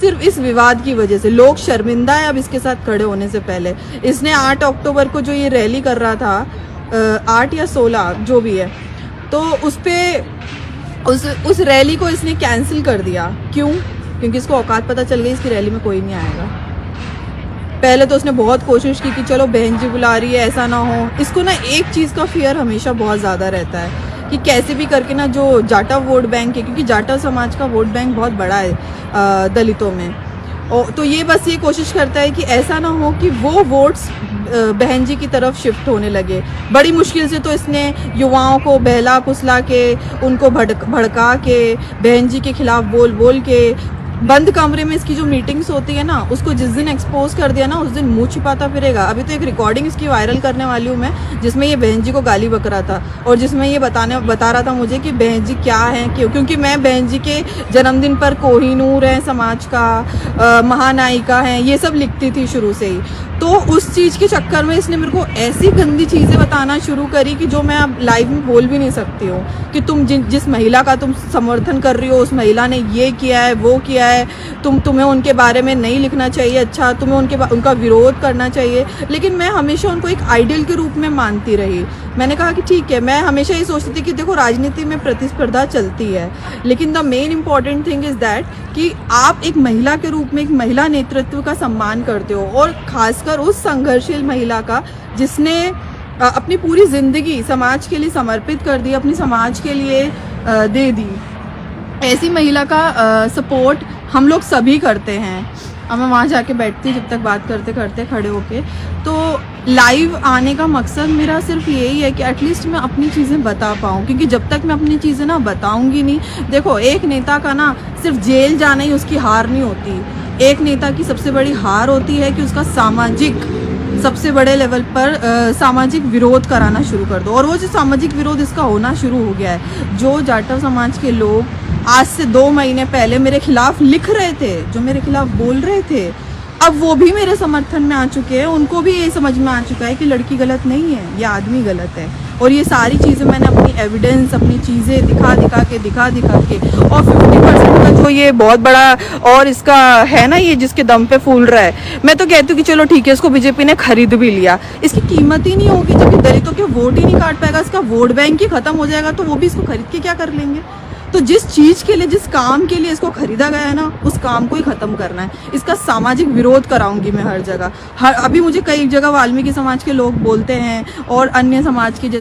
सिर्फ इस विवाद की वजह से। लोग शर्मिंदा है अब इसके साथ खड़े होने से पहले। इसने 8 अक्टूबर को जो ये रैली कर रहा था, 8 या 16 जो भी है, तो उस रैली को इसने कैंसिल कर दिया। क्यों? क्योंकि इसको औकात पता चल गई इसकी रैली में कोई नहीं आएगा। पहले तो उसने बहुत कोशिश की कि चलो बहन जी बुला रही है, ऐसा ना हो। इसको ना एक चीज़ का फियर हमेशा बहुत ज़्यादा रहता है कि कैसे भी करके ना जो जाटा वोट बैंक है, क्योंकि जाटा समाज का वोट बैंक बहुत बड़ा है दलितों में, तो ये बस ये कोशिश करता है कि ऐसा ना हो कि वो वोट्स बहन जी की तरफ शिफ्ट होने लगे। बड़ी मुश्किल से तो इसने युवाओं को बहला फुसला के, उनको भड़का के, बहन जी के खिलाफ बोल के, बंद कमरे में इसकी जो मीटिंग्स होती है ना, उसको जिस दिन एक्सपोज कर दिया ना, उस दिन मुंह छिपाता फिरेगा। अभी तो एक रिकॉर्डिंग इसकी वायरल करने वाली हूँ मैं, जिसमें ये बहन जी को गाली बक रहा था और जिसमें ये बता रहा था मुझे कि बहन जी क्या है, क्यों, क्योंकि मैं बहन जी के जन्मदिन पर कोहिनूर है समाज का, महानायिका है, ये सब लिखती थी शुरू से ही। तो उस चीज़ के चक्कर में इसने मेरे को ऐसी गंदी चीज़ें बताना शुरू करी कि जो मैं अब लाइव में बोल भी नहीं सकती हूँ, कि तुम जिस महिला का तुम समर्थन कर रही हो, उस महिला ने ये किया है, वो किया है, तुम्हें उनके बारे में नहीं लिखना चाहिए, अच्छा तुम्हें उनका विरोध करना चाहिए। लेकिन मैं हमेशा उनको एक आइडियल के रूप में मानती रही। मैंने कहा कि ठीक है, मैं हमेशा ये सोचती थी कि देखो राजनीति में प्रतिस्पर्धा चलती है, लेकिन the main important thing is that कि आप एक महिला के रूप में एक महिला नेतृत्व का सम्मान करते हो, और खासकर उस संघर्षशील महिला का जिसने अपनी पूरी ज़िंदगी समाज के लिए समर्पित कर दी, अपनी समाज के लिए दे दी। ऐसी महिला का सपोर्ट हम लोग सभी करते हैं। अब मैं वहाँ जाके बैठती जब तक बात करते करते खड़े होके, तो लाइव आने का मकसद मेरा सिर्फ यही है कि एटलीस्ट मैं अपनी चीज़ें बता पाऊँ, क्योंकि जब तक मैं अपनी चीज़ें ना बताऊँगी नहीं, देखो एक नेता का ना सिर्फ जेल जाना ही उसकी हार नहीं होती। एक नेता की सबसे बड़ी हार होती है कि उसका सामाजिक सबसे बड़े लेवल पर सामाजिक विरोध कराना शुरू कर दो। और वो जो सामाजिक विरोध इसका होना शुरू हो गया है, जो जाटा समाज के लोग आज से 2 महीने पहले मेरे खिलाफ लिख रहे थे, जो मेरे खिलाफ बोल रहे थे, अब वो भी मेरे समर्थन में आ चुके हैं। उनको भी ये समझ में आ चुका है कि लड़की गलत नहीं है, ये आदमी गलत है। और ये सारी चीज़ें मैंने अपनी एविडेंस, अपनी चीज़ें दिखा के और 50% का जो ये बहुत बड़ा और इसका है ना, ये जिसके दम पे फूल रहा है, मैं तो कहती हूँ कि चलो ठीक है, इसको बीजेपी ने खरीद भी लिया। इसकी कीमत ही नहीं होगी जब दलितों के वोट ही नहीं काट पाएगा, इसका वोट बैंक ही खत्म हो जाएगा, तो वो भी इसको खरीद के क्या कर लेंगे। तो जिस चीज़ के लिए, जिस काम के लिए इसको खरीदा गया है ना, उस काम को ही ख़त्म करना है। इसका सामाजिक विरोध कराऊंगी मैं हर जगह। अभी मुझे कई जगह वाल्मीकि समाज के लोग बोलते हैं और अन्य समाज के